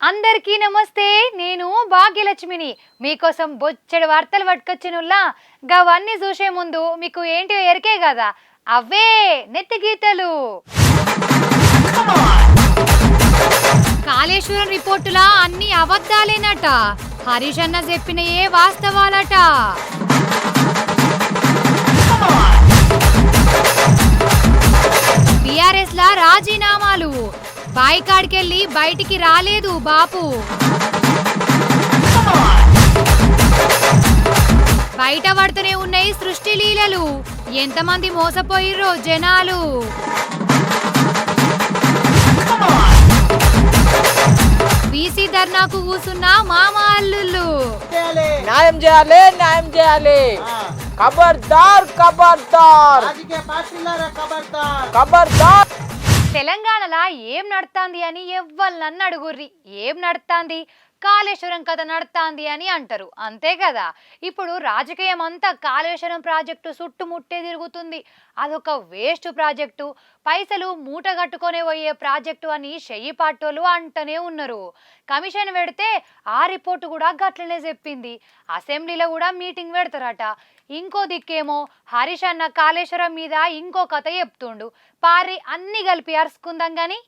అందరికీ నమస్తే. నేను భాగ్యలక్ష్మిని. మీకోసం బొచ్చెడు వార్తలు పట్టుకొచ్చినుల్లా. గవన్నీ చూసే ముందు మీకు ఏంటి ఎరికే కదా, అవే నెత్తి గీతలు. కాళేశ్వరం రిపోర్టులా అన్ని అబద్ధాలేనట. హరీష్ అన్న చెప్పిన ఏ వాస్తవాలట. బీఆర్ఎస్ లా రాజీనామాలు. బాయికాడికెళ్ళి బయటికి రాలేదు బాపు. బయట పడుతూనే ఉన్నాయి సృష్టి లీలలు. ఎంతమంది మోసపోయిర్రో జనాలు. బీసీ ధర్నాకు కూసున్న మామ అల్లుళ్ళు. న్యాయం చేయాలి, న్యాయం చేయాలి. ఖబర్దార్ ఖబర్దార్ ఖబర్దార్. తెలంగాణలో ఏం నడుతాంది అని ఎవ్వరన్నా అడుగుర్రి. ఏం నడుతాంది? కాళేశ్వరం కథ నడుతాంది అని అంటారు, అంతే కదా. ఇప్పుడు రాజకీయం అంతా కాళేశ్వరం ప్రాజెక్టు చుట్టుముట్టే తిరుగుతుంది. అదొక వేస్ట్ ప్రాజెక్టు, పైసలు మూట కట్టుకొనే పోయే ప్రాజెక్టు అని చెయ్యి పాటోళ్ళు అంటనే ఉన్నారు. కమిషన్ పెడితే ఆ రిపోర్టు కూడా గట్లనే చెప్పింది. అసెంబ్లీలో కూడా మీటింగ్ పెడతారట. ఇంకో దిక్కేమో హరీష్ అన్న కాళేశ్వరం మీద ఇంకో కథ చెప్తుండు. పారి అన్ని కలిపి అరుచుకుందాం గాని.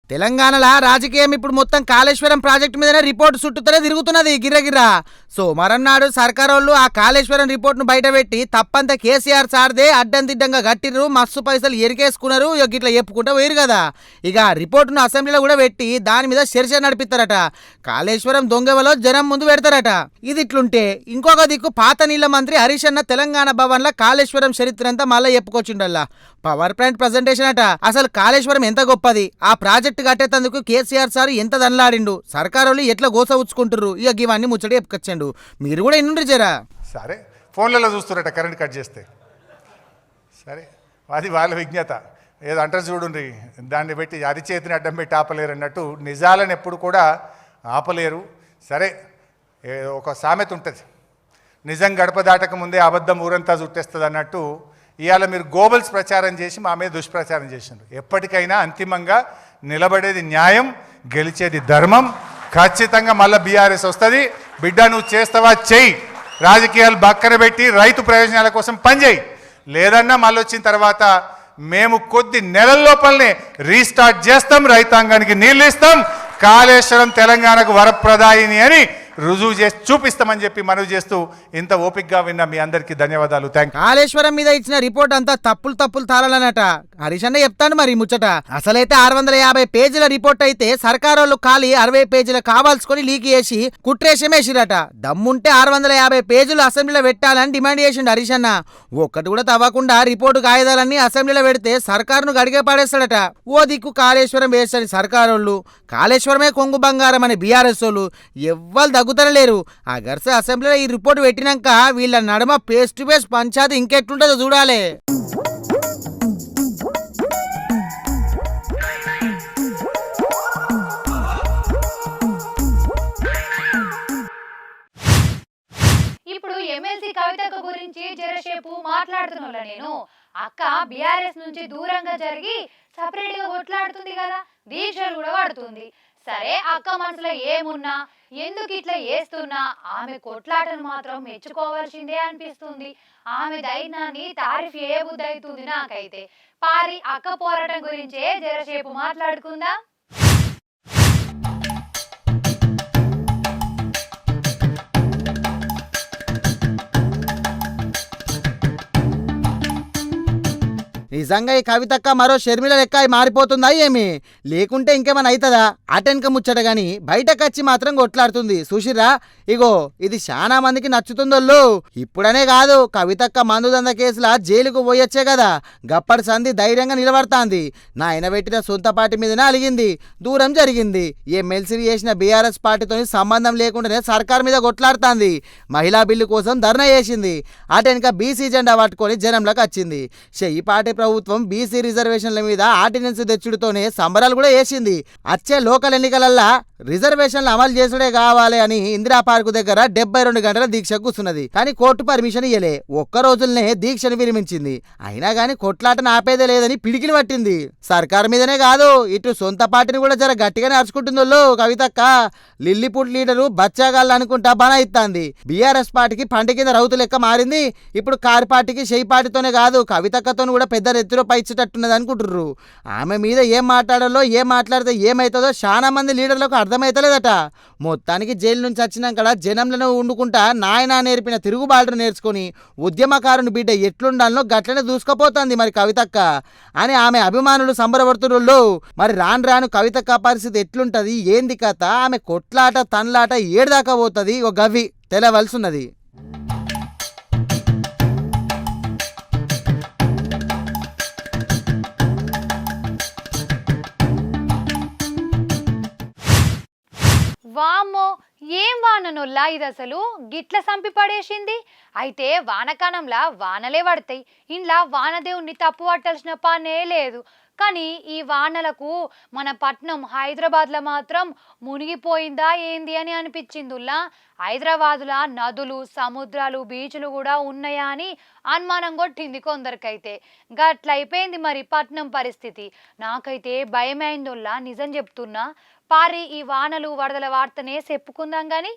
తెలంగాణలో రాజకీయం ఇప్పుడు మొత్తం కాళేశ్వరం ప్రాజెక్టు మీదనే రిపోర్టు చుట్టూతోనే తిరుగుతున్నది గిర్రగిర్రా. సోమవారం నాడు సర్కారోళ్ళు ఆ కాళేశ్వరం రిపోర్టును బయటపెట్టి తప్పంతా కేసీఆర్ సార్దే అడ్డందిడ్డంగా గట్టిర్రు, మస్తు పైసలు ఎరికేసుకున్నారు, ఇట్లా చెప్పుకుంటా పోయారు కదా. ఇక రిపోర్టును అసెంబ్లీలో కూడా పెట్టి దాని మీద చర్చ నడిపిస్తారట. కాళేశ్వరం దొంగవలో జనం ముందు పెడతారట. ఇది ఇట్లుంటే ఇంకొక దిక్కు పాత నీళ్ల మంత్రి హరీష్ అన్న తెలంగాణ భవన్లో కాళేశ్వరం చరిత్ర అంతా మళ్ళీ చెప్పుకొచ్చిండల్లా. పవర్ పాయింట్ ప్రజెంటేషన్ అట. అసలు కాళేశ్వరం ఎంత గొప్పది, ఆ ప్రాజెక్టు కట్టేందుకు కేసీఆర్ సార్ ఎంత దన్లాడిండు, సర్కారోళ్ళు ఎట్లా గోస ఉచ్చుకుంటారు, ఇక ఇవన్నీ ముచ్చడి చెప్పుకొచ్చాడు. మీరు కూడా ఎన్నుండ్రి జరా. సరే, ఫోన్లలో చూస్తున్నట్ట కరెంట్ కట్ చేస్తే. సరే, అది వాళ్ళ విజ్ఞత. ఏదో అంటారు చూడండి, దాన్ని పెట్టి అరిచేతిని అడ్డం పెట్టి ఆపలేరు అన్నట్టు నిజాలను ఎప్పుడు కూడా ఆపలేరు. సరే, ఒక సామెత ఉంటుంది, నిజం గడప దాటక ముందే అబద్ధం ఊరంతా చుట్టేస్తుంది అన్నట్టు. ఇవాళ మీరు గోబల్స్ ప్రచారం చేసి మా మీద దుష్ప్రచారం చేసినారు. ఎప్పటికైనా అంతిమంగా నిలబడేది న్యాయం, గెలిచేది ధర్మం. ఖచ్చితంగా మళ్ళీ బీఆర్ఎస్ వస్తుంది. బిడ్డ నువ్వు చేస్తావా చెయ్యి, రాజకీయాలు బక్కన పెట్టి రైతు ప్రయోజనాల కోసం పనిచేయి. లేదన్నా మళ్ళీ వచ్చిన తర్వాత మేము కొద్ది నెలల లోపలనే రీస్టార్ట్ చేస్తాం, రైతాంగానికి నీళ్ళు ఇస్తాం, కాళేశ్వరం తెలంగాణకు వరప్రదాయిని అని రుజువు చేసి చూపిస్తామని చెప్పి మనవి చేస్తూ ఇంత ఓపికగా విన్న మీ అందరికీ ధన్యవాదాలు. కాళేశ్వరం మీద ఇచ్చిన రిపోర్ట్ అంతా తప్పులు తాళాలన్నట. హరీష్ అన్న చెప్తాను మరి ముచ్చట. అసలైతే 650 పేజీల రిపోర్ట్ అయితే సర్కారోళ్ళు ఖాళీ 60 పేజీలు కావాల్సుకొని లీక్ చేసి కుట్రేషమేసిరట. దమ్ముంటే 650 పేజీలు అసెంబ్లీలో పెట్టాలని డిమాండ్ చేసిండు హరీష్ అన్న. ఒక్కటి కూడా తవ్వకుండా రిపోర్టు కాగితాలన్నీ అసెంబ్లీలో పెడితే సర్కారును గడిగే పాడేస్తాడట. ఓ దిక్కు కాళేశ్వరం వేస్తని సర్కారోళ్ళు, కాళేశ్వరమే కొంగు బంగారం అని బీఆర్ఎస్ వాళ్ళు ఎవ్వరు తగ్గుతలేరు. ఆ గర్స అసెంబ్లీలో ఈ రిపోర్ట్ పెట్టినాక వీళ్ళ నడుమ ఫేస్ టు ఫేస్ పంచాయతీ ఇంకెట్లుంటుందో చూడాలి. ఇప్పుడు ఎమ్మెల్సీ కవితక్క గురించి జరసేపు మాట్లాడుతున్నా. నేను అక్క బీఆర్ఎస్ నుంచి దూరంగా జరిగి సపరేట్ గా కొట్లాడుతుంది కదా, దీక్షలు కూడా పడుతుంది. సరే, అక్క మనసులో ఏమున్నా, ఎందుకు ఇట్లా చేస్తున్నా, ఆమె కొట్లాటను మాత్రం మెచ్చుకోవాల్సిందే అనిపిస్తుంది. ఆమె ధైర్యాన్ని తారీఫ్ ఏ బుద్ధి అవుతుంది నాకైతే. పారి అక్క పోరాటం గురించే జరసేపు మాట్లాడుకుందాం. నిజంగా ఈ కవితక్క మరో షర్మిల లెక్క మారిపోతుందా ఏమి, లేకుంటే ఇంకేమైనా అవుతుందా? అటెన్క ముచ్చట గాని బయటకు వచ్చి మాత్రం కొట్లాడుతుంది చూసిర్రా. ఇగో ఇది చాలా మందికి నచ్చుతుందో. ఇప్పుడనే కాదు, కవితక్క మందుదంద కేసులా జైలుకు పోయొచ్చే కదా, గప్పటి సంధి ధైర్యంగా నిలబడతాంది. నాయన పెట్టిన సొంత పార్టీ మీదనే అలిగింది, దూరం జరిగింది. ఎమ్మెల్సీ చేసిన బీఆర్ఎస్ పార్టీతో సంబంధం లేకుండానే సర్కార్ మీద కొట్లాడుతాంది. మహిళా బిల్లు కోసం ధర్నా చేసింది. అటెన్క బీసీ జెండా పట్టుకొని జనంలోకి వచ్చింది. చెయ్యి పార్టీ ప్రభుత్వం బీసీ రిజర్వేషన్ల మీద ఆర్డినెన్స్ తెచ్చుడుతోనే సంబరాలు కూడా వేసింది. వచ్చే లోకల్ ఎన్నికలల్లా రిజర్వేషన్లు అమలు చేసుడే కావాలి అని ఇందిరా పార్కు దగ్గర 72 గంటల దీక్ష కూర్చున్నది. కానీ కోర్టు పర్మిషన్ ఇయ్యలే. ఒక్క రోజులనే దీక్షను విరమించింది. అయినా గానీ కొట్లాటను ఆపేదే లేదని పిడికిలు పట్టింది. సర్కారు మీదనే కాదు, ఇటు సొంత పార్టీని కూడా జర గట్టిగానే అరుచుకుంటుందో కవితక్క. లిల్లీపుట్ లీడరు బచ్చాగాళ్ళు అనుకుంటా బనా ఇస్తాంది. బీఆర్ఎస్ పార్టీకి పంట కింద రౌతు లెక్క మారింది. ఇప్పుడు కారు పార్టీకి షెయి పార్టీతోనే కాదు, కవితక్కతో కూడా పెద్ద రెత్తిలో పైచ్చేటట్టున్నది అనుకుంటుర్రు. ఆమె మీద ఏం మాట్లాడాలో, ఏం మాట్లాడితే ఏమవుతుందో చాలా మంది లీడర్లకు అర్థమైతలేదట. మొత్తానికి జైలు నుంచి వచ్చినాక జనంలను వండుకుంటా నాయన నేర్పిన తిరుగుబాటును నేర్చుకుని ఉద్యమకారుని బిడ్డ ఎట్లుండాలనో గట్లనే దూసుకుపోతుంది మరి కవితక్క అని ఆమె అభిమానులు సంబరపడుతున్నారు. మరి రాను రాను కవితక్క పరిస్థితి ఎట్లుంటది, ఏంది కథ, ఆమె కొట్లాట తన్లాట ఏడుదాకా పోతుంది, ఒక గవి తెలవలసిన్నది. వామ్మో, ఏం వాననొల్లా ఇది అసలు గిట్ల సంపి పడేసింది. అయితే వానకాలంలా వానలే పడతాయి, ఇంట్లో వానదేవుణ్ణి తప్పు పట్టాల్సిన పనే లేదు. కానీ ఈ వానలకు మన పట్నం హైదరాబాద్లో మాత్రం మునిగిపోయిందా ఏంది అని అనిపించిందిలా. హైదరాబాదులో నదులు, సముద్రాలు, బీచ్లు కూడా ఉన్నాయా అని అనుమానం కొట్టింది కొందరికైతే. గట్లయిపోయింది మరి పట్నం పరిస్థితి. నాకైతే భయమైందోల్లా, నిజం చెప్తున్నా. పారి ఈ వానలు వరదల వార్తనే చెప్పుకుందాం గాని.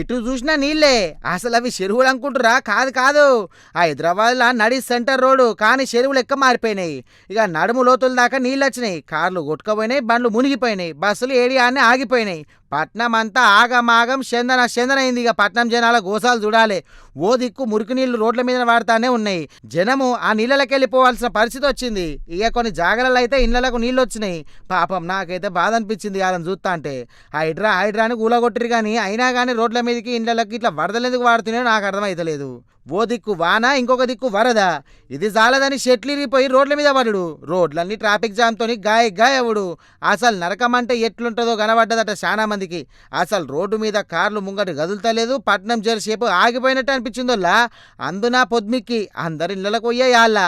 ఎటు చూసినా నీళ్ళే. అసలు అవి చెరువులు అనుకుంటురా? కాదు కాదు, హైదరాబాద్లో నడి సెంటర్ రోడ్డు, కానీ చెరువులు ఎక్క మారిపోయినాయి. ఇక నడుము లోతుల దాకా నీళ్ళు వచ్చినాయి. కార్లు కొట్టుకుపోయినాయి, బండ్లు మునిగిపోయినాయి, బస్సులు ఏడియాన్ని ఆగిపోయినాయి. పట్నం అంతా ఆగమాగం చందనైంది. ఇక పట్నం జనాల గోసాలు చూడాలి. ఓ దిక్కు మురికి నీళ్లు రోడ్ల మీద వాడుతానే ఉన్నాయి. జనము ఆ నీళ్ళకి వెళ్ళిపోవాల్సిన పరిస్థితి వచ్చింది. ఇక కొన్ని జాగ్రత్తలు అయితే ఇళ్లకు నీళ్ళు వచ్చినాయి. పాపం నాకైతే బాధ అనిపించింది వాళ్ళని చూస్తా అంటే. హైడ్రా అని కూలగొట్టిరు కానీ అయినా కానీ రోడ్ల మీదకి ఇళ్లకి ఇట్లా వరదలు ఎందుకు వాడుతున్నాయో నాకు అర్థమవుతలేదు. ఓ దిక్కు వాన, ఇంకొక దిక్కు వరద. ఇది జాలదని చెట్లు ఇరిగిపోయి రోడ్ల మీద పడుడు. రోడ్లన్నీ ట్రాఫిక్ జామ్తో గాయవుడు. అసలు నరకం అంటే ఎట్లుంటుందో కనబడ్డదట చాలా మందికి. అసలు రోడ్డు మీద కార్లు ముంగటి గదులుతలేదు. పట్నం జరసేపు ఆగిపోయినట్టు అనిపించిందోల్లా. అందున పొద్దుమిక్కి అందరు ఇళ్ళకు పోయేయాళ్ళ.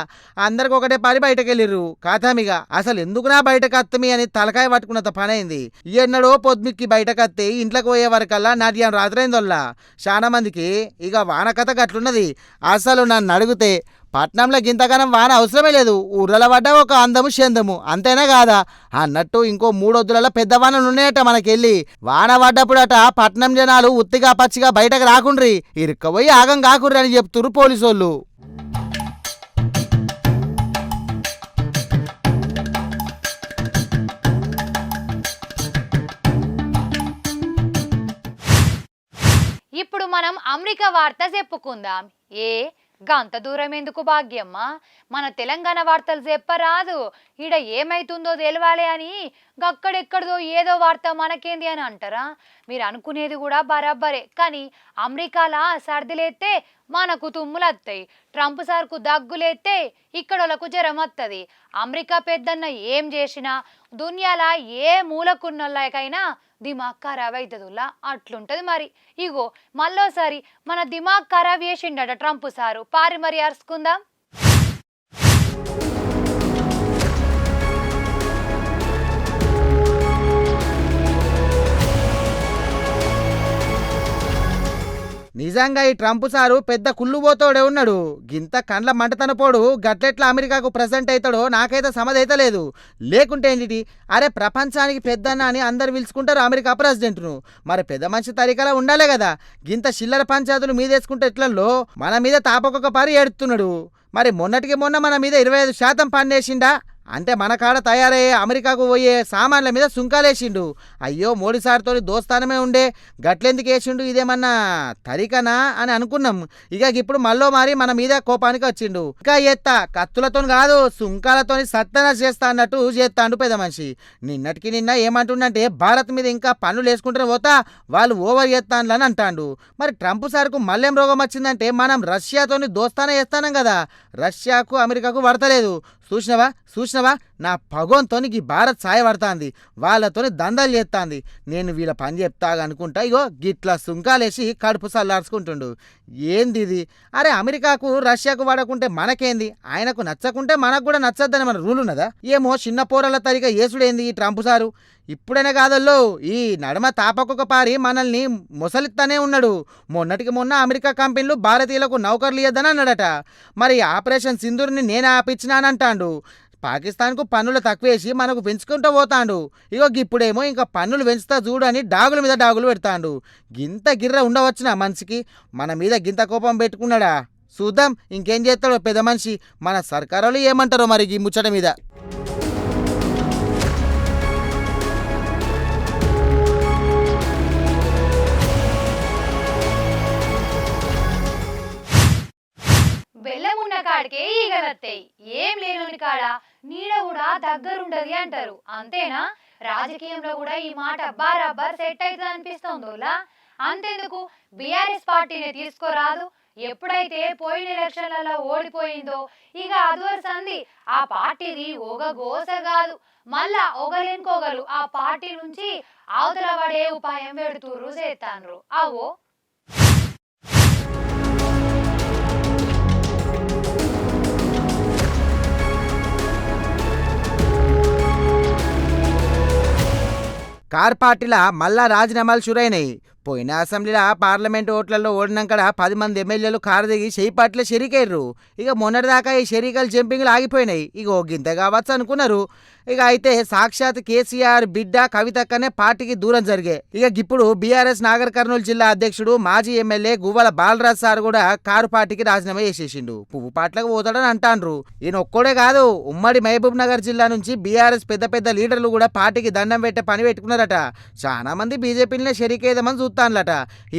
అందరికి ఒకటే పని బయటకు వెళ్ళిర్రు. కాథమిగా అసలు ఎందుకునా బయటకు అత్తమి అని తలకాయ పట్టుకున్నంత పని అయింది. ఎన్నడో పొద్దుమిక్కి బయటకు అత్తే ఇంట్లోకి పోయే వరకల్లా నాట్యం రాత్రైందోల్లా చాలా మందికి. ఇక వాన కథ గట్లున్నది. అసలు నన్ను అడిగితే పట్నంలో గింతగానం వాన అవసరమే లేదు. ఊర్లలో పడ్డా ఒక అందము చందము, అంతేనా కాదా అన్నట్టు. ఇంకో 3 వద్దులలో పెద్ద వానలు ఉన్నాయట మనకెళ్ళి. వాన పడ్డప్పుడట పట్నం జనాలు ఉత్తిగా పచ్చిగా బయటకు రాకుండ్రి, ఇరుక్కబోయి ఆగం కాకుర్రి అని చెప్తుర్రు పోలీసోళ్ళు. ఇప్పుడు మనం అమెరికా వార్త చెప్పుకుందాం. గంత దూరం ఎందుకు భాగ్యమ్మ, మన తెలంగాణ వార్తలు చెప్పరాదు. ఈడ ఏమైతుందో తెలవాలి అని గక్కడెక్కడదో ఏదో వార్త మనకేంది అని అంటారా? మీరు అనుకునేది కూడా బరాబరే. కానీ అమెరికాలో సర్దిలేస్తే మనకు తుమ్ములు వస్తాయి, ట్రంప్ సార్కు దగ్గులేస్తే ఇక్కడోళ్ళకు జ్వరం వస్తుంది. అమెరికా పెద్దన్న ఏం చేసినా దునియాలా ఏ మూలకున్నోళ్ళకైనా దిమాగ్ ఖరాబ్ అవుతుందిలా, అట్లుంటది మరి. ఇగో మళ్ళోసారి మన దిమాగ్ ఖరాబ్ చేసిండట ట్రంప్ సారు. పారి మరి అరుచుకుందాం. నిజంగా ఈ ట్రంప్ సారు పెద్ద కుళ్ళుబోతోడే ఉన్నాడు. గింత కండ్ల మంటతనపోడు గట్లెట్లా అమెరికాకు ప్రెసెంట్ అవుతాడో నాకైతే సమదైతలేదు. లేకుంటే ఏంటి, అరే ప్రపంచానికి పెద్దన్న అని అందరు పిలుచుకుంటారు అమెరికా ప్రెసిడెంట్ను. మరి పెద్ద మనిషి తరికలా ఉండాలే కదా. గింత చిల్లర పంచాయతీలు మీదేసుకుంటే ఎట్లలో మన మీద తాపకొక పరి ఏడుతున్నాడు. మరి మొన్నటికి మొన్న మన మీద 25% పన్నేసిండా అంటే మన కాడ తయారయ్యే అమెరికాకు పోయే సామాన్ల మీద సుంకాలేసిండు. అయ్యో మోడీ సార్తో దోస్తానమే ఉండే, గట్లెందుకు వేసిండు, ఇదేమన్నా తరికనా అని అనుకున్నాం. ఇక ఇప్పుడు మళ్ళీ మారి మన మీద కోపానికి వచ్చిండు. ఇంకా ఎత్తా కత్తులతో కాదు సుంకాలతో సత్తన చేస్తా అన్నట్టు చేస్తాండు పెద్ద మనిషి. నిన్నటికి నిన్న ఏమంటుండంటే భారత్ మీద ఇంకా పన్నులు వేసుకుంటే పోతా వాళ్ళు ఓవర్ చేస్తాను అని అంటాండు. మరి ట్రంప్ సార్కు మళ్ళేం రోగం వచ్చిందంటే మనం రష్యాతోని దోస్తాన చేస్తానం కదా, రష్యాకు అమెరికాకు పడతలేదు. చూసినవా నా పగోంతోని ఈ భారత్ సాయపడుతుంది, వాళ్ళతోని దందాలు చేస్తుంది. నేను వీళ్ళ పని చెప్తాగా అనుకుంటా ఇగో గిట్లా సుంకాలేసి కడుపు సల్లార్చుకుంటుండు. ఏంది ఇది? అరే అమెరికాకు రష్యాకు వాడకుంటే మనకేంది, ఆయనకు నచ్చకుంటే మనకు కూడా నచ్చద్దని మన రూల్ ఉన్నదా? ఏమో చిన్న పోరల తరిగా ఏసుడేంది ఈ ట్రంప్ సారు. ఇప్పుడైనా కాదల్లో ఈ నడమ తాపకొక పారి మనల్ని మొసలిస్తానే ఉన్నాడు. మొన్నటికి మొన్న అమెరికా కంపెనీలు భారతీయులకు నౌకర్లు ఇయ్యద్దని అన్నాడట. మరి ఆపరేషన్ సింధూర్ని నేను ఆపించినానంటాడు. పాకిస్తాన్కు పన్నులు తక్కువేసి మనకు పెంచుకుంటూ పోతాడు. ఇగో ఇప్పుడేమో ఇంకా పన్నులు పెంచుతా చూడు అని డాగుల మీద డాగులు పెడతాడు. గింత గిర్ర ఉండవచ్చునా మనిషికి? మన మీద గింత కోపం పెట్టుకున్నాడా? చూద్దాం ఇంకేం చేస్తాడో పెద్ద మనిషి. మన సర్కారోళ్ళు ఏమంటారో మరి ఈ ముచ్చట మీద. బెల్లం ఉన్న కాడికే ఈగలత్తాయి, ఏం లేనుని కాడ నీడ కూడా దగ్గరుంటది అంటారు. అంతేనా? రాజకీయంలో కూడా ఈ మాట బరాబర్ సెట్ అవుతుంది అనిపిస్తోందోలా. అంతెందుకు, బీఆర్ఎస్ పార్టీని తీసుకోరాదు. ఎప్పుడైతే పోయిన ఎలక్షన్లలో ఓడిపోయిందో ఇక అదువరసంది ఆ పార్టీది ఒక గోస కాదు, మళ్ళా ఒగలేనుకోగలు ఆ పార్టీ నుంచి అవతల పడే ఉపాయం పెడుతుర్రు చేస్తాన్రు. అవో కార్ పార్టీల మళ్ళా రాజీనామాలు షురైనాయి. పోయిన అసెంబ్లీలో పార్లమెంట్ ఓట్లలో ఓడినాక 10 మంది ఎమ్మెల్యేలు కారు దిగి షెయి పార్టీలో షెరీకయ్యారు. ఇక మొన్నటిదాకా ఈ షెరీకలు జంపింగ్లు ఆగిపోయినాయి. ఇక గింత కావచ్చు అనుకున్నారు. ఇక అయితే సాక్షాత్ కేసీఆర్ బిడ్డ కవితక్కనే పార్టీకి దూరం జరిగే. ఇక ఇప్పుడు బీఆర్ఎస్ నాగర్ కర్నూలు జిల్లా అధ్యక్షుడు మాజీ ఎమ్మెల్యే గువ్వల బాలరాజ్ సార్ కూడా కారు పార్టీకి రాజీనామా చేసేసిండు. పువ్వు పాటలకు పోతాడని అంటాండ్రు. ఈయన ఒక్కడే కాదు, ఉమ్మడి మహబూబ్ నగర్ జిల్లా నుంచి బీఆర్ఎస్ పెద్ద పెద్ద లీడర్లు కూడా పార్టీకి దండం పెట్టే పని పెట్టుకున్నారట. చాలా మంది బీజేపీలనే షెరీకేద్దామని చూస్తానులట.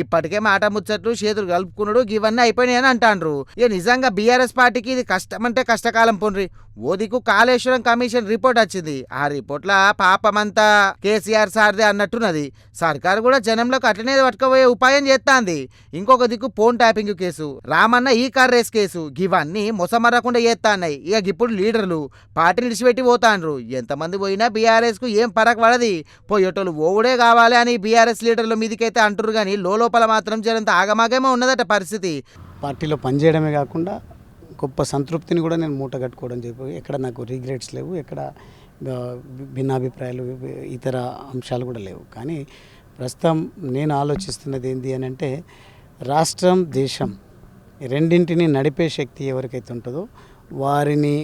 ఇప్పటికే మాట ముచ్చట్లు చేతులు కలుపుకున్నాడు ఇవన్నీ అయిపోయినాయని అంటాండ్రు. ఇక నిజంగా బీఆర్ఎస్ పార్టీకి ఇది కష్టం అంటే కష్టకాలం పొండ్రి. ఓదికు కాళేశ్వరం కమిషన్ రిపోర్ట్ వచ్చింది. ఆ రిపోర్ట్ల పాపమంతా కేసీఆర్ సార్దే అన్నట్టున్నది. సర్కారు కూడా జనంలోకి అట్లనే పట్టుకుపోయే ఉపాయం చేస్తాంది. ఇంకొక దిక్కు ఫోన్ ట్యాపింగ్ కేసు, రామన్న ఈ కార్ రేస్ కేసు, ఇవన్నీ మొసమరకుండా చేస్తాన్నాయి. ఇక ఇప్పుడు లీడర్లు పార్టీని విడిచిపెట్టి పోతాండ్రు. ఎంతమంది పోయినా బీఆర్ఎస్ కు ఏం పరకు పడది, పోయేటోళ్ళు ఓవుడే కావాలి అని బీఆర్ఎస్ లీడర్ల మీదకైతే అంటురు. కానీ లోపల మాత్రం జనంత ఆగమాగమే ఉన్నదట పరిస్థితి. పార్టీలో పనిచేయడమే కాకుండా గొప్ప సంతృప్తిని కూడా నేను మూట కట్టుకోవడం చెప్పి ఎక్కడ నాకు రిగ్రెట్స్ లేవు, ఎక్కడ భిన్నాభిప్రాయాలు ఇతర అంశాలు కూడా లేవు. కానీ ప్రస్తుతం నేను ఆలోచిస్తున్నది ఏంటి అని అంటే, రాష్ట్రం దేశం రెండింటిని నడిపే శక్తి ఎవరికైతే ఉంటుందో వారిని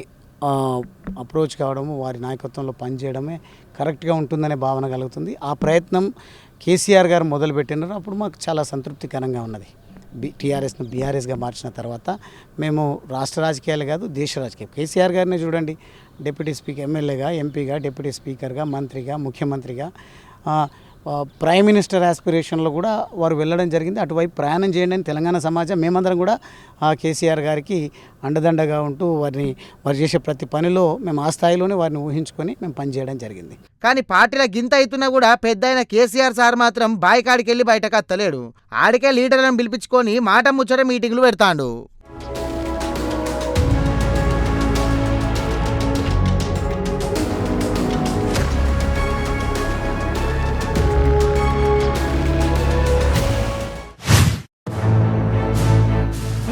అప్రోచ్ కావడము, వారి నాయకత్వంలో పనిచేయడమే కరెక్ట్గా ఉంటుందనే భావన కలుగుతుంది. ఆ ప్రయత్నం కేసీఆర్ గారు మొదలుపెట్టినారు. అప్పుడు మాకు చాలా సంతృప్తికరంగా ఉన్నది. టీఆర్ఎస్ను బీఆర్ఎస్గా మార్చిన తర్వాత మేము రాష్ట్ర రాజకీయాలు కాదు, దేశ రాజకీయం. కేసీఆర్ గారిని చూడండి, డిప్యూటీ స్పీకర్, ఎమ్మెల్యేగా, ఎంపీగా, డిప్యూటీ స్పీకర్గా, మంత్రిగా, ముఖ్యమంత్రిగా, ప్రైమ్ మినిస్టర్ ఆస్పిరేషన్లో కూడా వారు వెళ్ళడం జరిగింది. అటువైపు ప్రయాణం చేయండి అని తెలంగాణ సమాజం మేమందరం కూడా కేసీఆర్ గారికి అండదండగా ఉంటూ వారు చేసే ప్రతి పనిలో మేము ఆ స్థాయిలోనే వారిని ఊహించుకొని మేము పనిచేయడం జరిగింది. కానీ పార్టీల గింత అవుతున్నా కూడా పెద్ద అయిన కేసీఆర్ సార్ మాత్రం బాయికాడికి వెళ్ళి బయటకు అత్తలేడు. ఆడికే లీడర్లను పిలిపించుకొని మాట ముచ్చట మీటింగ్లు పెడతాడు.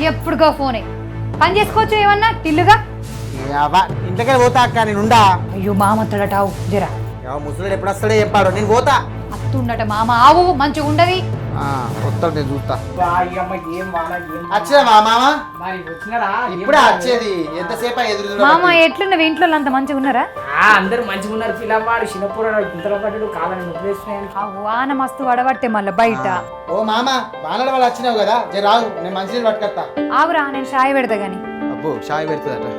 ఎప్పుడుగా ఫోనే పని చేసుకోవచ్చు ఏమన్నా టిల్లుగా. ఇంటికే పోతా అక్క, నేను ఉండా. అయ్యో మామత్తడటావు జరా, ముసలుడు ఎప్పుడు వస్తాడో చెప్పాడు, నేను పోతా. అత్తుండట మామ, ఆవు మంచిగా ఉండదు. వస్తాడు, నేను చూస్తా. వచ్చినా మామ? ఇప్పుడే వచ్చేది, ఎంతసేపు ఎదురు. మామ ఎట్లున్నవి ఇంట్లో అంత మంచిగా ఉన్నారా? అందరు మంచిగా ఉన్నారు. పిల్లవాడు చిన్నప్పుడు గుంతలో పడ్డాడు, కాదని ముప్పేస్తున్నాయి. వాన మస్తు వడబట్టే మళ్ళీ బయట. ఓ మామ, వానల వాళ్ళు వచ్చినావు కదా, రావు, నేను మంచినీళ్ళు పట్టుకొస్తా. ఆవురా, నేను షాయి పెడతా గాని. అబ్బో, షాయి పెడుతుందట.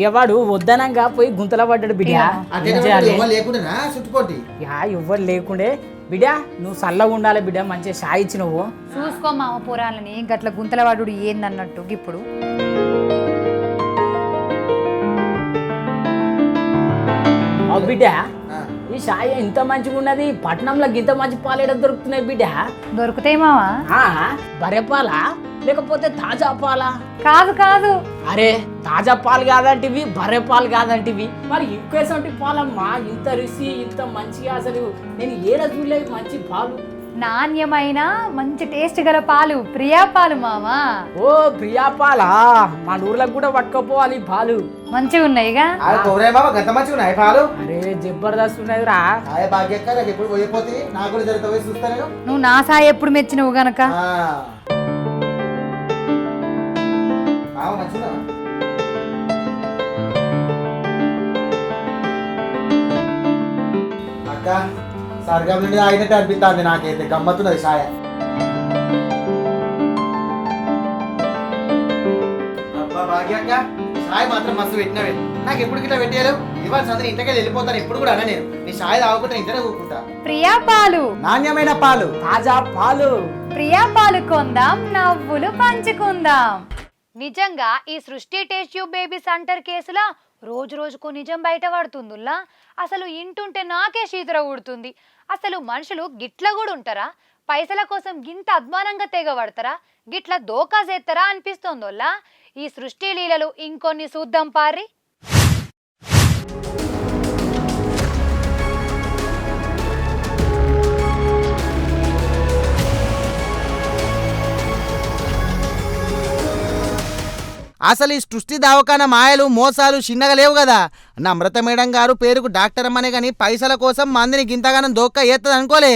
ఇవాడు వద్దనంగా పోయి గుంతలో పడ్డాడు బిడ్డ. ఎవ్వరు లేకుండే బిడ్డ, నువ్వు చల్లగా ఉండాలి బిడ్డ, మంచిగా షాయి ఇచ్చినవు. చూసుకో మామ పురాలని గట్ల గుంతల వాడు ఏందన్నట్టు. ఇప్పుడు బిడ్డ ఈ షాయ ఇంత మంచిగా ఉన్నది పట్నంలో ఇంత మంచి పాలు ఎక్కడ దొరుకుతున్నాయి బిడ్డ దొరుకుతాయి మావా? బర్రె పాలా లేకపోతే తాజా పాలా? కాదు కాదు, అరే తాజా పాలు కాదంటివి బర్రె పాలు కాదంటివి మరి ఇంకేసంటి పాలమ్మా ఇంత రుచి ఇంత మంచిగా అసలు నేను ఏ రోజులే మంచి పాలు నాణ్యమైన మంచి టేస్ట్ గల పాలు ప్రియా పాలు మావా. ఓ ప్రియా పాలా మన ఊర్లకు కూడా పట్టుకోపోవాలి ఈ పాలు మంచిగా ఉన్నాయిగా. గత మంచిగా ఉన్నాయి పాలు. అరే జబర్దస్త్ ఉన్నదిరా భాగ్యక్క నాకు ఎప్పుడు పోయిపోతే నాకు కూడా జరుగుతా చూస్తాను. నువ్వు నా సాయి ఎప్పుడు మెచ్చినవు గనక. అక్క సర్గం నుండి ఆగినట్టు అనిపిస్తుంది నాకైతే, గమ్మత్తున్నది సాయ. అబ్బా భాగ్యక్క సాయి మాత్రం మస్తు పెట్టినవే. నాకు ఎప్పుడు గిట్లా పెట్టారు ఇవాళ చదివి ఇంటికి వెళ్ళిపోతాను. ఎప్పుడు కూడా అన్నా నేను నీ సాయి తాగుకుంటా ఇంటనే కూకుంటా. ప్రియా పాలు, నాణ్యమైన పాలు, తాజా పాలు. ప్రియా పాలు కొందాం, నవ్వులు పంచుకుందాం. నిజంగా ఈ సృష్టి టేస్ట్ ట్యూబ్ బేబీ సెంటర్ కేసులా రోజు రోజుకు నిజం బయట పడుతుందిలా. అసలు ఇంటుంటే నాకే శీతర ఊడుతుంది. అసలు మనుషులు గిట్ల కూడా ఉంటారా? పైసల కోసం గింత అద్మానంగా తెగబడతారా? గిట్ల దోకా చేస్తారా అనిపిస్తోందోల్లా. ఈ సృష్టి లీలలు ఇంకొన్ని చూద్దాం పారి. అసలు ఈ సృష్టి దవాఖాన మాయలు మోసాలు చిన్నగా లేవు కదా. నమ్రత మేడం గారు పేరుకు డాక్టర్ అమ్మనే కానీ పైసల కోసం మందిని గింతగానం దోక్క ఎత్తది అనుకోలే.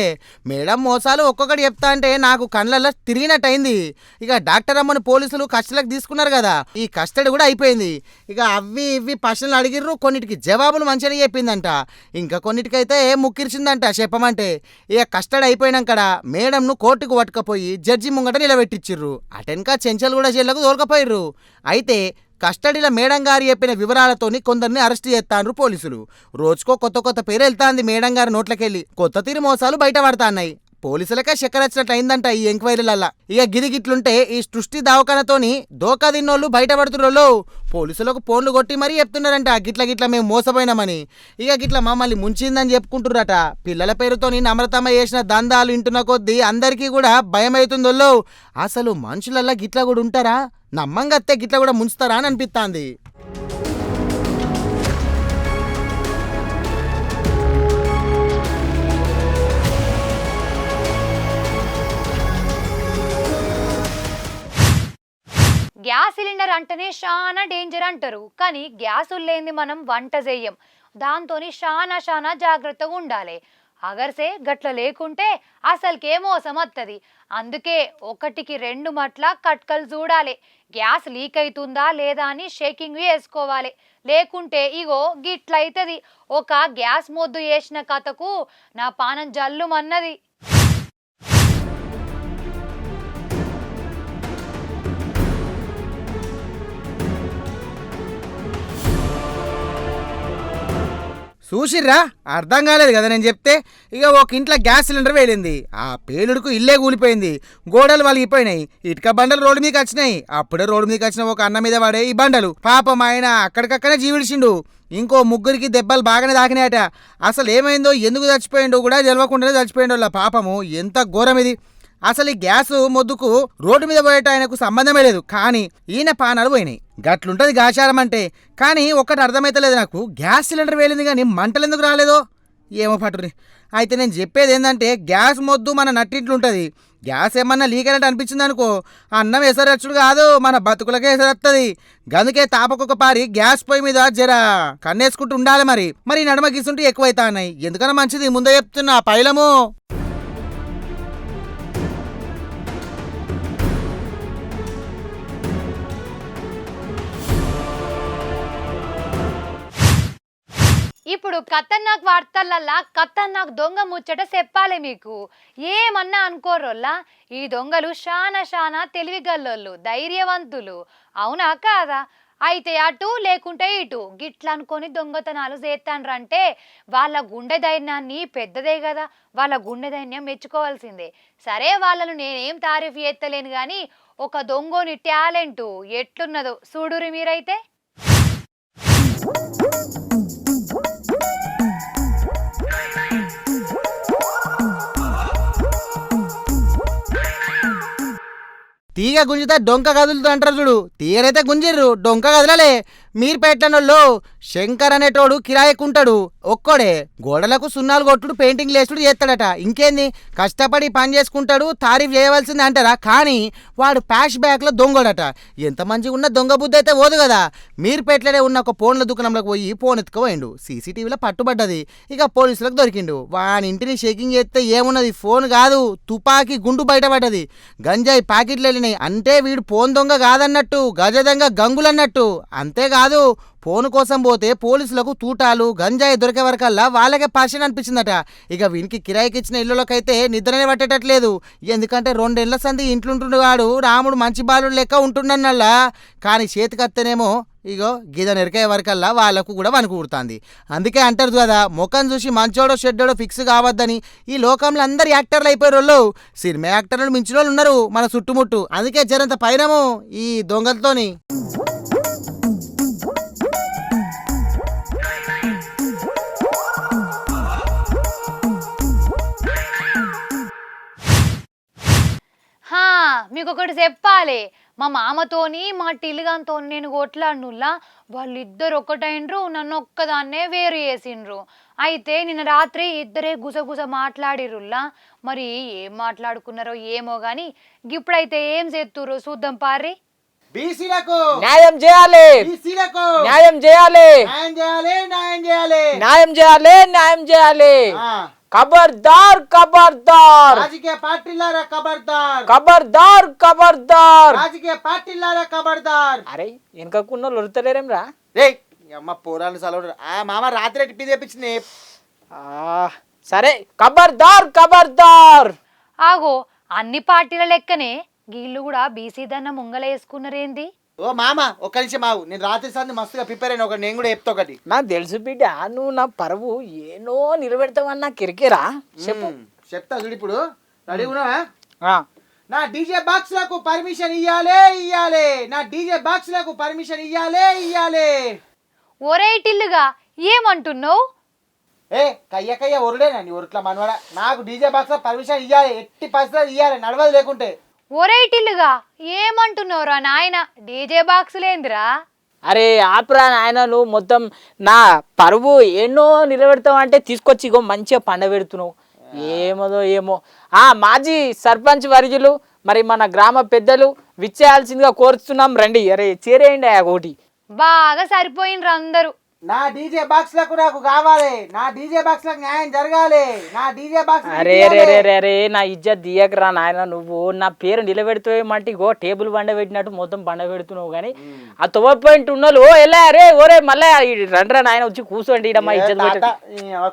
మేడం మోసాలు ఒక్కొక్కటి చెప్తా అంటే నాకు కళ్ళల్లో తిరిగినట్టయింది. ఇక డాక్టర్ అమ్మని పోలీసులు కస్టడీలకు తీసుకున్నారు కదా, ఈ కస్టడీ కూడా అయిపోయింది. ఇక అవి ఇవి ప్రశ్నలు అడిగిర్రు, కొన్నిటికి జవాబులు మంచిగా చెప్పిందంట, ఇంకా కొన్నిటికైతే ముక్కిరిచిందంట చెప్పమంటే. ఇక కస్టడీ అయిపోయినాక మేడంను కోర్టుకు పట్టుకపోయి జడ్జి ముంగట నిలబెట్టించిర్రు. అటెన్కా చెంచల్ కూడా జైళ్లకు తోలుకపోయిర్రు. అయితే కస్టడీలో మేడం గారు చెప్పిన వివరాలతోని కొందరిని అరెస్ట్ చేస్తాండ్రు పోలీసులు. రోజుకో కొత్త కొత్త పేరు వెళ్తాంది మేడం గారి నోట్లకెళ్ళి. కొత్త తీరు మోసాలు బయట పడతాన్నాయి. పోలీసులకే చక్కరచ్చినట్టు అయిందంట ఈ ఎంక్వైరీలల్లా. ఇక గిదిగిట్లుంటే ఈ సృష్టి దవాఖానతోని దోకా తిన్నోళ్ళు బయట పడుతున్నారు. పోలీసులకు ఫోన్లు కొట్టి మరీ చెప్తున్నారంట గిట్ల గిట్ల మేము మోసపోయినామని. ఇక గిట్ల మమ్మల్ని ముంచిందని చెప్పుకుంటున్నారట. పిల్లల పేరుతోని నమ్రతమ్మ చేసిన దందాలు ఇంటున్న కొద్దీ అందరికీ కూడా భయం అవుతుందో. అసలు మనుషులల్లా గిట్ల కూడా ఉంటారా? నమ్మంగత్తే గిట్ల కూడా ముంచుతారా అని అనిపిస్తాంది. గ్యాస్ సిలిండర్ అంటేనే చాలా డేంజర్ అంటారు, కానీ గ్యాసులు లేనిది మనం వంట చెయ్యం. దాంతోని చాలా జాగ్రత్తగా ఉండాలి. అగర్సే గట్ల లేకుంటే అసలుకే మోసం వస్తుంది. అందుకే 1కి 2 మట్ల కట్కలు చూడాలి. గ్యాస్ లీక్ అవుతుందా లేదా అని షేకింగ్ వేసుకోవాలి. లేకుంటే ఇగో గిట్లయితుంది. ఒక గ్యాస్ మొద్దు వేసిన కథకు నా పానం జల్లుమన్నది. చూసిర్రా? అర్థం కాలేదు కదా నేను చెప్తే. ఇక ఒక ఇంట్లో గ్యాస్ సిలిండర్ వేలింది. ఆ పేలుడుకు ఇల్లే కూలిపోయింది, గోడలు వలిగిపోయినాయి, ఇటుక బండలు రోడ్డు మీదకి వచ్చినాయి. అప్పుడే రోడ్డు మీదకి వచ్చిన ఒక అన్న మీద పడే ఈ బండలు. పాపం ఆయన అక్కడికక్కడే జీవిడిచిండు. ఇంకో 3కి దెబ్బలు బాగానే తాకినాయట. అసలు ఏమైందో ఎందుకు చచ్చిపోయిండో కూడా తెలియకుండానే చచ్చిపోయిండో పాపము. ఎంత ఘోరం ఇది. అసలు ఈ గ్యాస్ మొద్దుకు రోడ్డు మీద పోయేట ఆయనకు సంబంధమే లేదు, కానీ ఈయన పానాలు పోయినాయి. గట్లుంటది గాచారం అంటే. కానీ ఒక్కటి అర్థమైతలేదు నాకు, గ్యాస్ సిలిండర్ వేలింది కానీ మంటలు ఎందుకు రాలేదో ఏమో పట్టుని. అయితే నేను చెప్పేది ఏంటంటే గ్యాస్ మొద్దు మన నట్టింట్లుంటుంది. గ్యాస్ ఏమన్నా లీక్ అయినట్టు అనిపించింది అనుకో, అన్నం ఎసరచ్చుడు కాదు మన బతుకులకే ఎసరత్తది. గందుకే తాపకొక పారి గ్యాస్ పొయ్యి మీద జర కన్నేసుకుంటూ ఉండాలి. మరి నడమ గీసుంటూ ఎక్కువైతా ఉన్నాయి. ఎందుకన్నా మంచిది ముందే చెప్తున్నా పైలము. ఇప్పుడు ఖతర్నాక్ వార్తలల్లా ఖతర్నాక్ దొంగ ముచ్చట చెప్పాలి మీకు. ఏమన్నా అనుకోరోల్లా, ఈ దొంగలు చాలా తెలివిగల్లోళ్ళు, ధైర్యవంతులు. అవునా కాదా? అయితే అటు లేకుంటే ఇటు గిట్ల అనుకొని దొంగతనాలు చేస్తాండ్రంటే వాళ్ళ గుండె ధైర్యాన్ని పెద్దదే కదా. వాళ్ళ గుండె ధైర్యం మెచ్చుకోవాల్సిందే. సరే వాళ్ళను నేనేం తారీఫ్ చేస్తలేను కానీ ఒక దొంగోని టాలెంటు ఎట్లున్నదో చూడురి మీరైతే. తీగ గుంజితే డొంక కదులుతుంది అంటారు చూడు, తీగనైతే గుంజిర్రు, డొంక కదలలే. మీర్పేటలోళ్ళు శంకర్ అనేటోడు కిరాయికుంటాడు, ఒక్కడే గోడలకు సున్నాలు కొట్టుడు పెయింటింగ్ లేసుడు చేస్తాడట. ఇంకేంది కష్టపడి పని చేసుకుంటాడు, తారీఫ్ చేయవలసింది అంటారా, కానీ వాడు ప్యాష్ బ్యాక్లో దొంగడట. ఎంత మంచిగా ఉన్న దొంగ బుద్ధి అయితే పోదు కదా. మీర్పేటలోనే ఉన్న ఒక ఫోన్ల దుకాణంలోకి పోయి ఫోన్ ఎత్తుకుపోయిండు, సీసీటీవీలో పట్టుబడ్డది. ఇక పోలీసులకు దొరికిండు. వాని ఇంటిని చెకింగ్ చేస్తే ఏమున్నది, ఫోన్ కాదు తుపాకీ గుండు బయటపడ్డది. గంజాయి ప్యాకెట్లు వెళ్ళినాయి. అంటే వీడు ఫోన్ దొంగ కాదన్నట్టు, గజదంగ గంగులన్నట్టు. అంతేకాదు ఫోన్ కోసం పోతే పోలీసులకు తూటాలు గంజాయి దొరికే వరకల్లా వాళ్ళకే పాషన్ అనిపించిందట. ఇక వీనికి కిరాయికి ఇచ్చిన ఇళ్ళలోకైతే నిద్రనే పట్టేటట్లేదు. ఎందుకంటే 2 ఏళ్ల సంది ఇంట్లుంటుండేవాడు రాముడు మంచి బాలుడు లెక్క ఉంటుండన్నల్లా. కానీ చేతికత్తేనేమో ఇగో గీద నెరికే వరకల్లా వాళ్ళకు కూడా వణుకుడుతుంది. అందుకే అంటారు కదా, ముఖం చూసి మంచోడో చెడ్డోడో ఫిక్స్ కావద్దని. ఈ లోకంలో అందరు యాక్టర్లు అయిపోయారు వాళ్ళు. సినిమా యాక్టర్లు మించిన వాళ్ళు ఉన్నారు మన చుట్టుముట్టు. అందుకే జరంత పైనము ఈ దొంగలతోని. హా, మీకు ఒకటి చెప్పాలి. మా మామతోని మా టిల్లుగాంతో నేను కొట్లాడినుల్లా, వాళ్ళిద్దరు ఒకటైనరు, నన్ను ఒక్కదాన్నే వేరు చేసిండ్రు. అయితే నిన్న రాత్రి ఇద్దరే గుసగుస మాట్లాడిరుల్లా. మరి ఏం మాట్లాడుకున్నారో ఏమో గాని ఇప్పుడైతే ఏం చేస్తుర్రో చూద్దాం పారి. బీసీలకు న్యాయం చేయాలి, బీసీలకు న్యాయం చేయాలి, న్యాయం చేయాలి, న్యాయం చేయాలి, న్యాయం చేయాలి, న్యాయం చేయాలి. ఖబర్దార్ ఖబర్దార్, రాజకీయ పార్టీలారా ఖబర్దార్, ఖబర్దార్ ఖబర్దార్. రాజకీయ పార్టీలారా ఖబర్దార్. అరే వెనకకున్న లొరుతలేరేం రా. రేయ్ అమ్మ పోరాలు సెలవు. మామ రాత్రి టిప్పి తెప్పించింది. సరే ఖబర్దార్ ఖబర్దార్. ఆగో, అన్ని పార్టీల లెక్కనే వీళ్ళు కూడా బీసీ దన్న ముంగల వేసుకున్నారేంది? ఓ మామ ఒక్క నిమిషం ఆగు, నేను రాత్రి సంది మస్తుగా ప్రిపేర్ అయిన ఒకటి నేను కూడా చెప్తా ఒకటి. నాకు తెలుసు బిడ్డ, నువ్వు నా పరువు ఏనో నిలబెడతావని నాకు కిరికేరా. చెప్పు. చెప్తా చూడు. ఇప్పుడు రెడీ ఉన్నావా? ఆ, నా డీజే బాక్స్ లకు పర్మిషన్ ఇయ్యాలే ఇయ్యాలే, నా డీజే బాక్స్ లకు పర్మిషన్ ఇయ్యాలే ఇయ్యాలే. ఒరే టిల్లుగా ఏమంటున్నావు? ఏ కయ్య ఒరుడేనా నీ ఒరుట్ల మనవాడ. నాకు డీజే బాక్స్ లో పర్మిషన్ ఇయ్యాలి, ఎట్టి పరిస్థితులు ఇయ్యాలి, నడవదు లేకుంటే. ఒరే టిల్లుగా ఏమంటున్నావురా నాయన, డీజే బాక్సులేందిరా? అరే ఆపురా నాయన, నువ్వు మొత్తం నా పరువు ఎన్నో నిలబెడతావు అంటే తీసుకొచ్చి ఇగో మంచిగా పండబెడుతున్నావు. ఏమోదో ఏమో. మాజీ సర్పంచ్ వర్యులు మరి మన గ్రామ పెద్దలు విచ్చేయాల్సిందిగా కోరుతున్నాం, రండి. అరే చేరేయండి ఒకటి. బాగా సరిపోయినరు అందరూ. నా డీజే బాక్స్ లకు నాకు కావాలి, నా డీజే బాక్స్ లకు న్యాయం జరగాలి, నా డీజే బాక్స్. అరే రే రే రే రే, నా ఇజ్జత్ దియకరా నాయన. నువ్వు నా పేరు నిలబెడుతావేమంటే ఇగో టేబుల్ బండ పెట్టినట్టు మొత్తం బండ పెడుతున్నావు. కానీ ఆ తొవ్వ పాయింట్ ఉన్నోళ్ళు ఎలా అరే ఓరే మళ్ళీ రండ్రా నాయన వచ్చి కూర్చోండి. మా ఇజ్జత్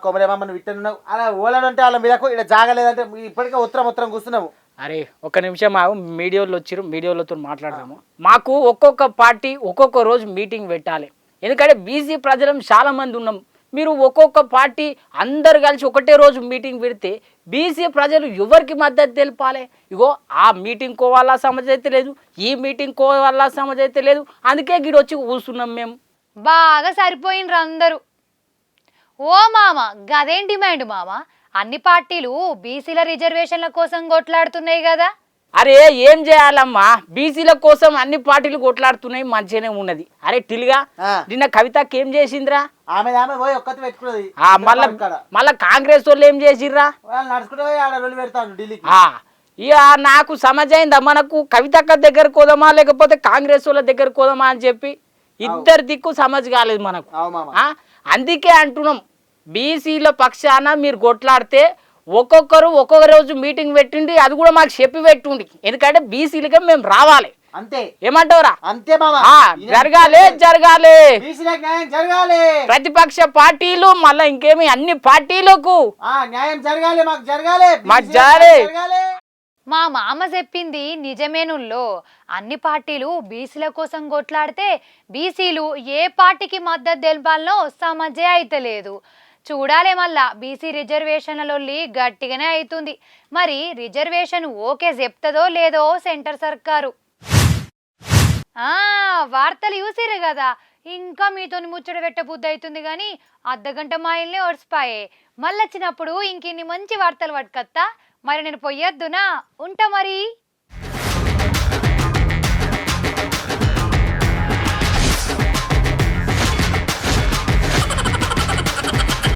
కొమరేమమ్మను విట్టనున్నావు అలా ఓలాడంటే వాళ్ళ మీదకు ఇక్కడ జాగలేదంటే ఇప్పటికే ఉత్తరం కూర్చున్నావు. అరే ఒక్క నిమిషం ఆగు, మీడియాలో వచ్చారు, మీడియాలతో మాట్లాడదాము. మాకు ఒక్కొక్క పార్టీ ఒక్కొక్క రోజు మీటింగ్ పెట్టాలి. ఎందుకంటే బీసీ ప్రజలం చాలా మంది ఉన్నాం. మీరు ఒక్కొక్క పార్టీ అందరు కలిసి ఒకటే రోజు మీటింగ్ పెడితే బీసీ ప్రజలు ఎవరికి మద్దతు తెలపాలి? ఇగో ఆ మీటింగ్ కోవాలా సమజ్ అయితే లేదు, ఈ మీటింగ్ కోవాలా సమజ్ అయితే లేదు. అందుకే గిడి వచ్చి కూర్చున్నాం మేము. బాగా సరిపోయినరు అందరూ. ఓ మామ, గదేం డిమాండ్ మామ? అన్ని పార్టీలు బీసీల రిజర్వేషన్ల కోసం కొట్లాడుతున్నాయి కదా. అరే ఏం చేయాలమ్మా, బీసీల కోసం అన్ని పార్టీలు కొట్లాడుతున్నాయి, మంచిగానే ఉన్నది. అరే టిల్గా నిన్న కవితకి ఏం చేసిందిరా? ఆమె పోయి ఒక్కటి పెట్టుకున్నది. మళ్ళా కాంగ్రెస్ వాళ్ళు ఏం చేసిర్రా? ఇక నాకు సమజైందా, మనకు కవితక్క దగ్గరకు పోదామా లేకపోతే కాంగ్రెస్ వాళ్ళ దగ్గరకు పోదామా అని చెప్పి ఇద్దరు దిక్కు సమజ్ కాలేదు మనకు. అందుకే అంటున్నాం, బీసీల పక్షాన మీరు కొట్లాడితే ఒక్కొక్కరు ఒక్కొక్క రోజు మీటింగ్ పెట్టిండి, అది కూడా మాకు చెప్పి పెట్టుండి. ఎందుకంటే బీసీలుగా మేము రావాలి. అంతే ఏమంటావురా? అంతే జరగాలి జరగాలి జరగాలి. ప్రతిపక్ష పార్టీలు మళ్ళా ఇంకేమి అన్ని పార్టీలకు న్యాయం జరగాలి, మాకు జరగాలి, మాకు జరగాలి. మా మామ చెప్పింది నిజమేనుల్లో. అన్ని పార్టీలు బీసీల కోసం కొట్లాడితే బీసీలు ఏ పార్టీకి మద్దతు తెలపాలనో సమజే అయితలేదు. చూడాలి, మళ్ళా బీసీ రిజర్వేషన్లొల్లి గట్టిగానే అవుతుంది. మరి రిజర్వేషన్ ఓకే చెప్తుందో లేదో సెంటర్ సర్కారు. వార్తలు చూసిరు కదా. ఇంకా మీతో ముచ్చట పెట్టబుద్ధి అవుతుంది కానీ అర్ధగంట మైల్నే ఓడిసిపాయే. మళ్ళీ వచ్చినప్పుడు ఇంకిన్ని మంచి వార్తలు పట్టుకత్తా. మరి నేను పొయ్యొద్దునా? ఉంటా మరి.